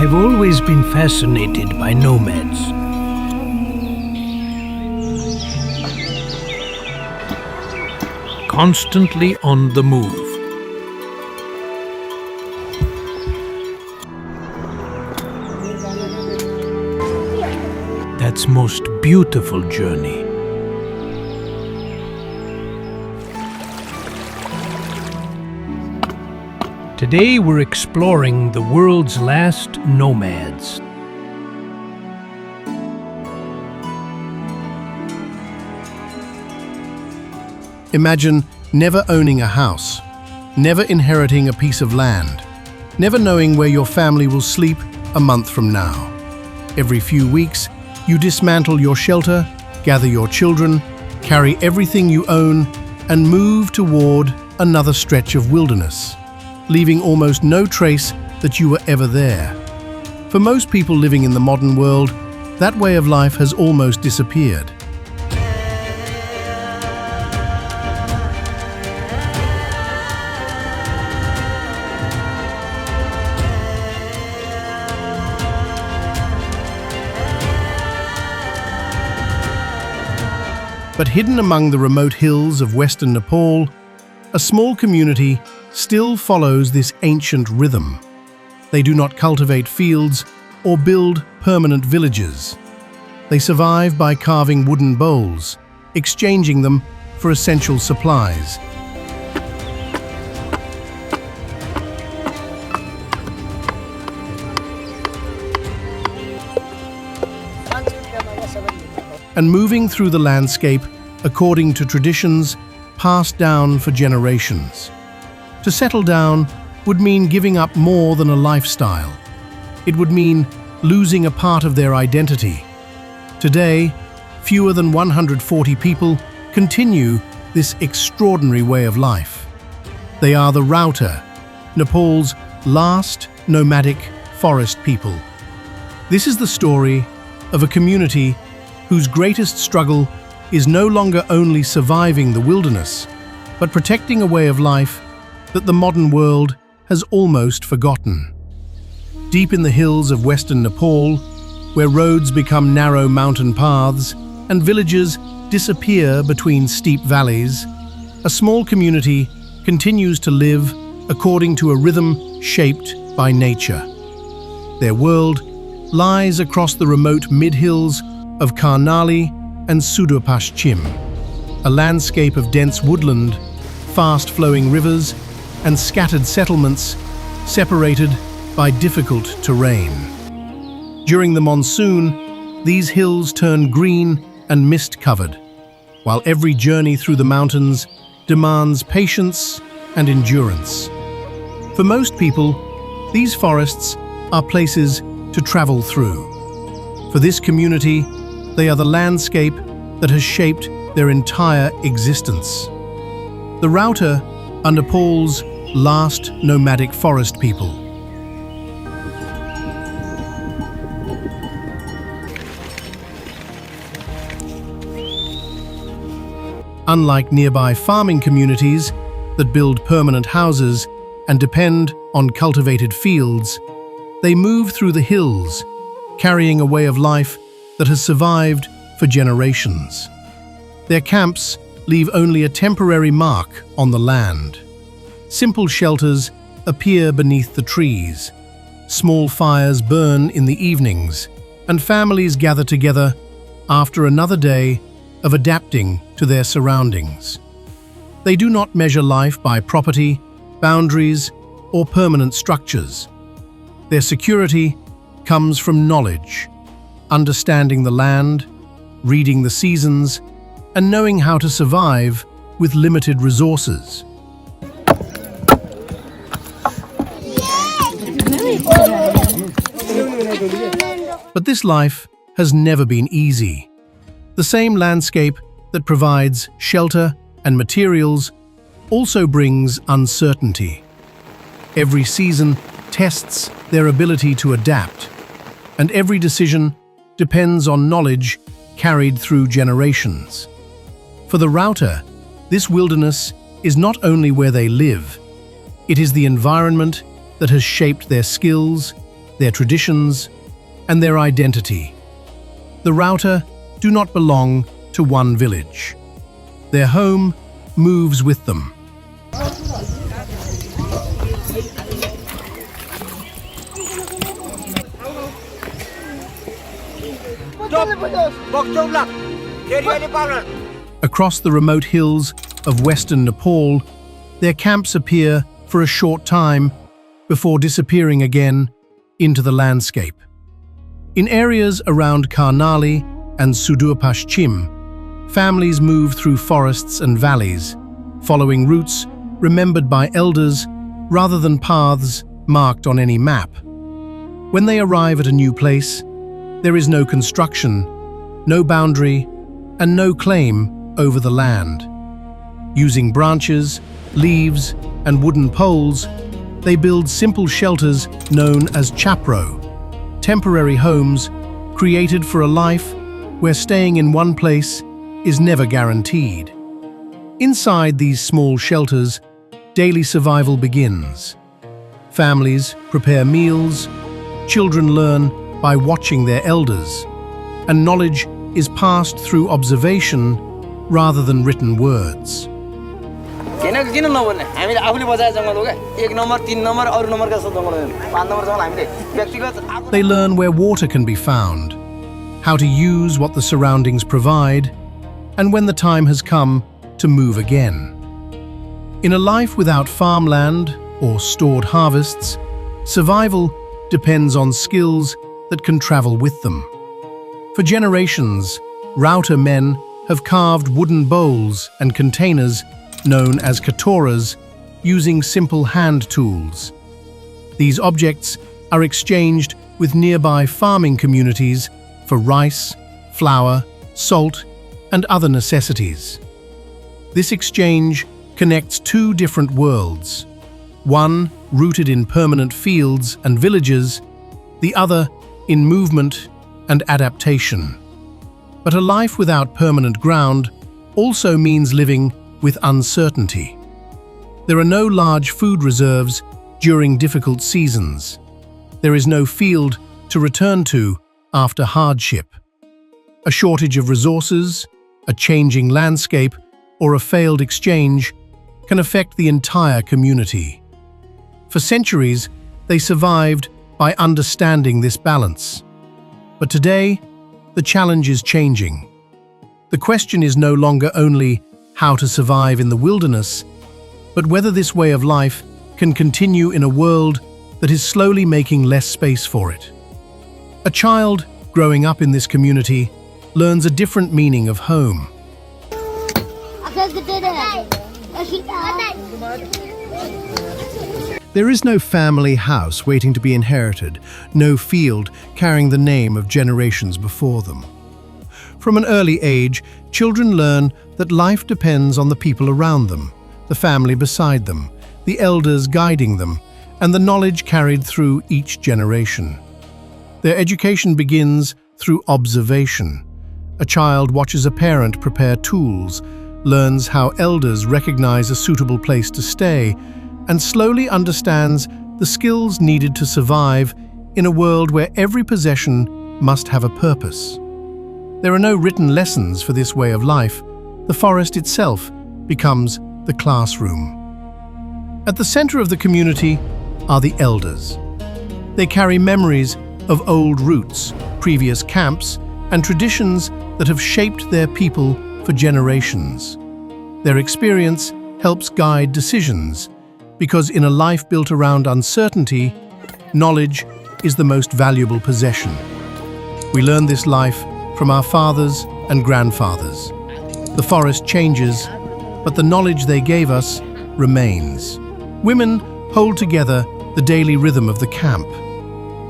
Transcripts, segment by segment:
I've always been fascinated by nomads. Constantly on the move. That's most beautiful journey. Today we're exploring the world's last nomads. Imagine never owning a house, never inheriting a piece of land, never knowing where your family will sleep a month from now. Every few weeks, you dismantle your shelter, gather your children, carry everything you own, and move toward another stretch of wilderness, leaving almost no trace that you were ever there. For most people living in the modern world, that way of life has almost disappeared. But hidden among the remote hills of western Nepal, a small community still follows this ancient rhythm. They do not cultivate fields or build permanent villages. They survive by carving wooden bowls, exchanging them for essential supplies. And moving through the landscape according to traditions passed down for generations. To settle down would mean giving up more than a lifestyle. It would mean losing a part of their identity. Today, fewer than 140 people continue this extraordinary way of life. They are the Raute, Nepal's last nomadic forest people. This is the story of a community whose greatest struggle is no longer only surviving the wilderness, but protecting a way of life that the modern world has almost forgotten. Deep in the hills of western Nepal, where roads become narrow mountain paths and villages disappear between steep valleys, a small community continues to live according to a rhythm shaped by nature. Their world lies across the remote mid-hills of Karnali and Sudurpashchim, a landscape of dense woodland, fast-flowing rivers, and scattered settlements separated by difficult terrain. During the monsoon, these hills turn green and mist-covered, while every journey through the mountains demands patience and endurance. For most people, these forests are places to travel through. For this community, they are the landscape that has shaped their entire existence. The Raute are Nepal's last nomadic forest people. Unlike nearby farming communities that build permanent houses and depend on cultivated fields, they move through the hills, carrying a way of life that has survived for generations. Their camps leave only a temporary mark on the land. Simple shelters appear beneath the trees. Small fires burn in the evenings, and families gather together after another day of adapting to their surroundings. They do not measure life by property, boundaries, or permanent structures. Their security comes from knowledge, understanding the land, reading the seasons, and knowing how to survive with limited resources. But this life has never been easy. The same landscape that provides shelter and materials also brings uncertainty. Every season tests their ability to adapt, and every decision depends on knowledge carried through generations. For the Raute, this wilderness is not only where they live, it is the environment that has shaped their skills, their traditions, and their identity. The Raute do not belong to one village. Their home moves with them. Across the remote hills of western Nepal, their camps appear for a short time before disappearing again into the landscape. In areas around Karnali and Sudur Paschim, families move through forests and valleys, following routes remembered by elders rather than paths marked on any map. When they arrive at a new place, there is no construction, no boundary, and no claim over the land. Using branches, leaves, and wooden poles, they build simple shelters known as chapro, temporary homes created for a life where staying in one place is never guaranteed. Inside these small shelters, daily survival begins. Families prepare meals, children learn by watching their elders, and knowledge is passed through observation rather than written words. They learn where water can be found, how to use what the surroundings provide, and when the time has come to move again. In a life without farmland or stored harvests, survival depends on skills that can travel with them. For generations, Raute men have carved wooden bowls and containers known as katoras using simple hand tools. These objects are exchanged with nearby farming communities for rice, flour, salt, and other necessities. This exchange connects two different worlds, one rooted in permanent fields and villages, the other in movement and adaptation. But a life without permanent ground also means living with uncertainty. There are no large food reserves during difficult seasons. There is no field to return to after hardship. A shortage of resources, a changing landscape, or a failed exchange can affect the entire community. For centuries, they survived by understanding this balance. But today, the challenge is changing. The question is no longer only how to survive in the wilderness, but whether this way of life can continue in a world that is slowly making less space for it. A child growing up in this community learns a different meaning of home. There is no family house waiting to be inherited, no field carrying the name of generations before them. From an early age, children learn that life depends on the people around them, the family beside them, the elders guiding them, and the knowledge carried through each generation. Their education begins through observation. A child watches a parent prepare tools, learns how elders recognize a suitable place to stay, and slowly understands the skills needed to survive in a world where every possession must have a purpose. There are no written lessons for this way of life. The forest itself becomes the classroom. At the center of the community are the elders. They carry memories of old routes, previous camps, and traditions that have shaped their people for generations. Their experience helps guide decisions, because in a life built around uncertainty, knowledge is the most valuable possession. We learn this life from our fathers and grandfathers. The forest changes, but the knowledge they gave us remains. Women hold together the daily rhythm of the camp.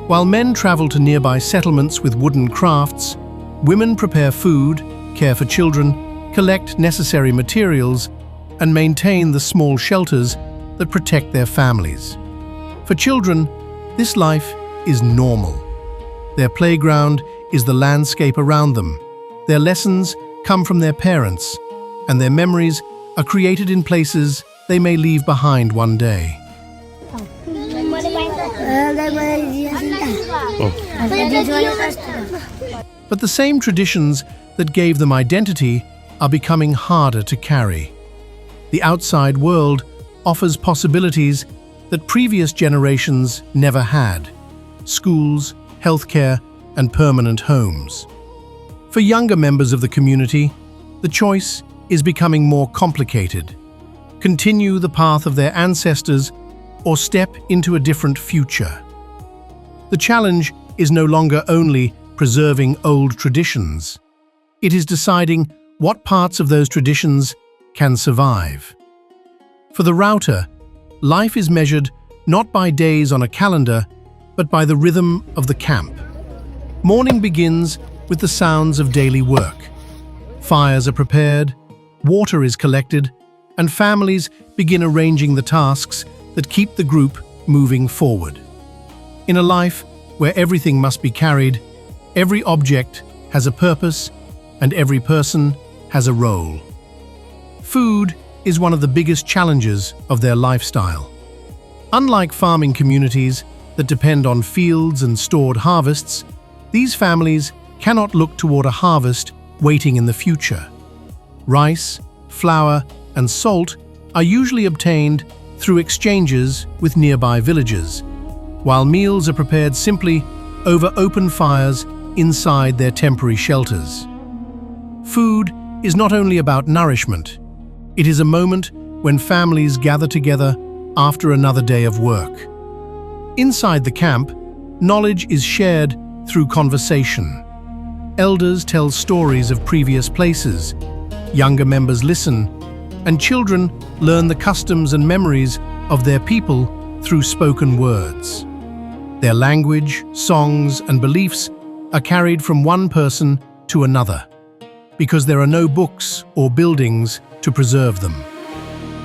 While men travel to nearby settlements with wooden crafts, women prepare food, care for children, collect necessary materials, and maintain the small shelters that protect their families. For children, this life is normal. Their playground is the landscape around them. Their lessons come from their parents, and their memories are created in places they may leave behind one day. But the same traditions that gave them identity are becoming harder to carry. The outside world offers possibilities that previous generations never had: schools, healthcare, and permanent homes. For younger members of the community, the choice is becoming more complicated: continue the path of their ancestors or step into a different future. The challenge is no longer only preserving old traditions. It is deciding what parts of those traditions can survive. For the Raute, life is measured not by days on a calendar, but by the rhythm of the camp. Morning begins with the sounds of daily work. Fires are prepared, water is collected, and families begin arranging the tasks that keep the group moving forward. In a life where everything must be carried, every object has a purpose and every person has a role. Food is one of the biggest challenges of their lifestyle. Unlike farming communities that depend on fields and stored harvests, these families cannot look toward a harvest waiting in the future. Rice, flour, and salt are usually obtained through exchanges with nearby villages, while meals are prepared simply over open fires inside their temporary shelters. Food is not only about nourishment, it is a moment when families gather together after another day of work. Inside the camp, knowledge is shared through conversation. Elders tell stories of previous places, younger members listen, and children learn the customs and memories of their people through spoken words. Their language, songs, and beliefs are carried from one person to another, because there are no books or buildings to preserve them.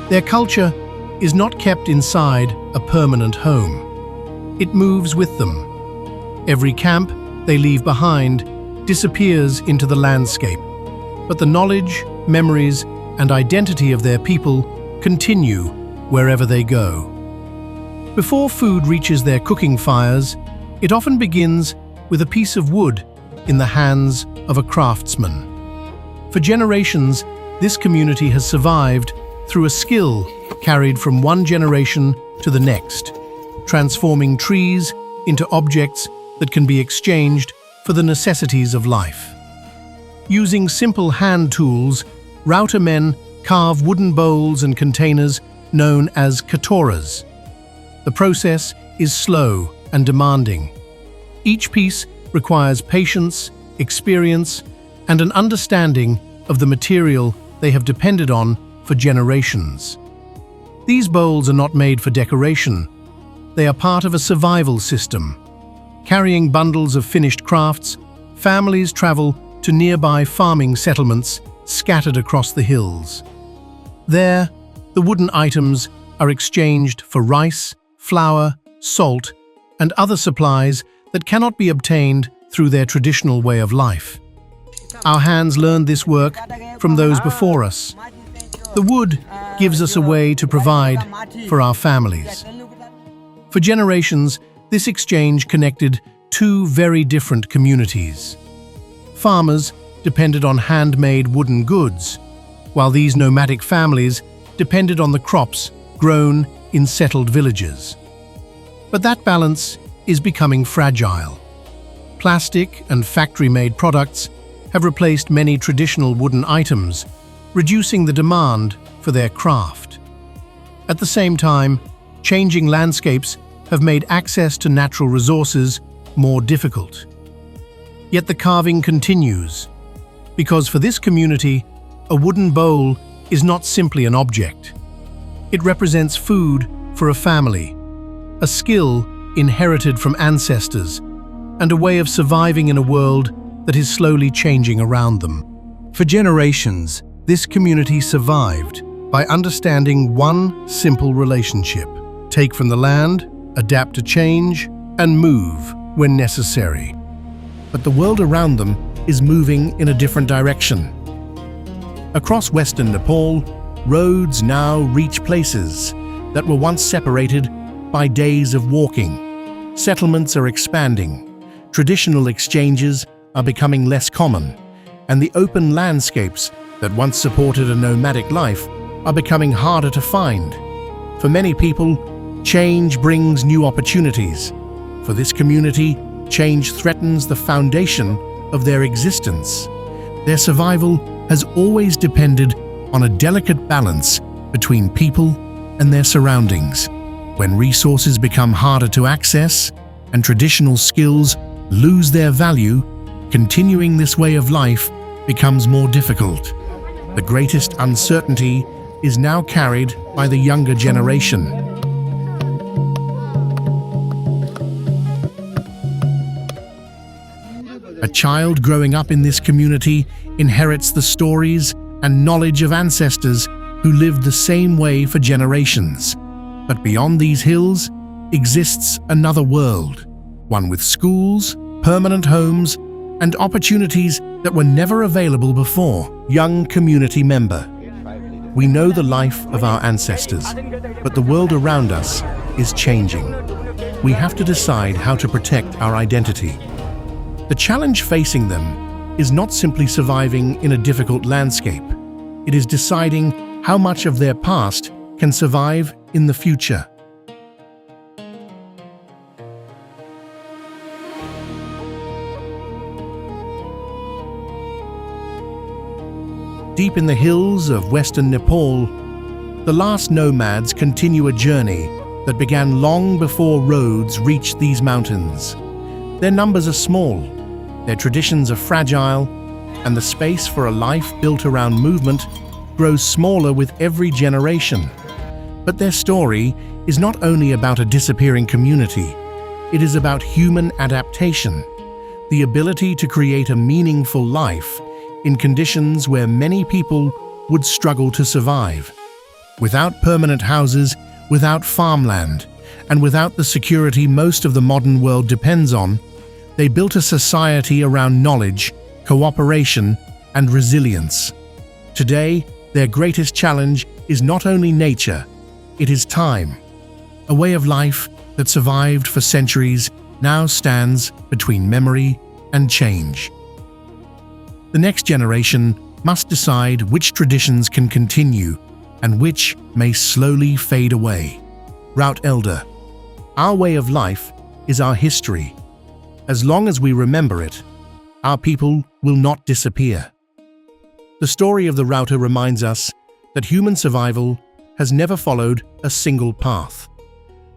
Their culture is not kept inside a permanent home. It moves with them. Every camp they leave behind disappears into the landscape, but the knowledge, memories, and identity of their people continue wherever they go. Before food reaches their cooking fires, it often begins with a piece of wood in the hands of a craftsman. For generations, this community has survived through a skill carried from one generation to the next, transforming trees into objects that can be exchanged for the necessities of life. Using simple hand tools, Raute men carve wooden bowls and containers known as katoras. The process is slow and demanding. Each piece requires patience, experience, and an understanding of the material they have depended on for generations. These bowls are not made for decoration. They are part of a survival system. Carrying bundles of finished crafts, families travel to nearby farming settlements scattered across the hills. There, the wooden items are exchanged for rice, flour, salt, and other supplies that cannot be obtained through their traditional way of life. Our hands learned this work from those before us. The wood gives us a way to provide for our families. For generations, this exchange connected two very different communities. Farmers depended on handmade wooden goods, while these nomadic families depended on the crops grown in settled villages. But that balance is becoming fragile. Plastic and factory-made products have replaced many traditional wooden items, reducing the demand for their craft. At the same time, changing landscapes have made access to natural resources more difficult. Yet the carving continues, because for this community, a wooden bowl is not simply an object. It represents food for a family, a skill inherited from ancestors, and a way of surviving in a world that is slowly changing around them. For generations, this community survived by understanding one simple relationship: take from the land, adapt to change, and move when necessary. But the world around them is moving in a different direction. Across western Nepal, roads now reach places that were once separated by days of walking. Settlements are expanding. Traditional exchanges are becoming less common, and the open landscapes that once supported a nomadic life are becoming harder to find. For many people, change brings new opportunities. For this community, change threatens the foundation of their existence. Their survival has always depended on a delicate balance between people and their surroundings. When resources become harder to access and traditional skills lose their value, continuing this way of life becomes more difficult. The greatest uncertainty is now carried by the younger generation. A child growing up in this community inherits the stories and knowledge of ancestors who lived the same way for generations. But beyond these hills exists another world, one with schools, permanent homes, and opportunities that were never available before. Young community member, we know the life of our ancestors, but the world around us is changing. We have to decide how to protect our identity. The challenge facing them is not simply surviving in a difficult landscape. It is deciding how much of their past can survive in the future. Deep in the hills of western Nepal, the last nomads continue a journey that began long before roads reached these mountains. Their numbers are small, their traditions are fragile, and the space for a life built around movement grows smaller with every generation. But their story is not only about a disappearing community, it is about human adaptation, the ability to create a meaningful life in conditions where many people would struggle to survive. Without permanent houses, without farmland, and without the security most of the modern world depends on, they built a society around knowledge, cooperation, and resilience. Today, their greatest challenge is not only nature, it is time. A way of life that survived for centuries now stands between memory and change. The next generation must decide which traditions can continue and which may slowly fade away. Raute Elder, our way of life is our history. As long as we remember it, our people will not disappear. The story of the Raute reminds us that human survival has never followed a single path.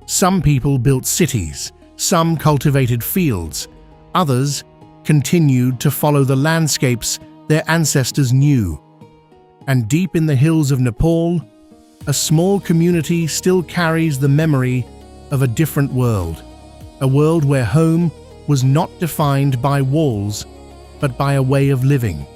Some people built cities, some cultivated fields, others continued to follow the landscapes their ancestors knew. And deep in the hills of Nepal, a small community still carries the memory of a different world, a world where home was not defined by walls, but by a way of living.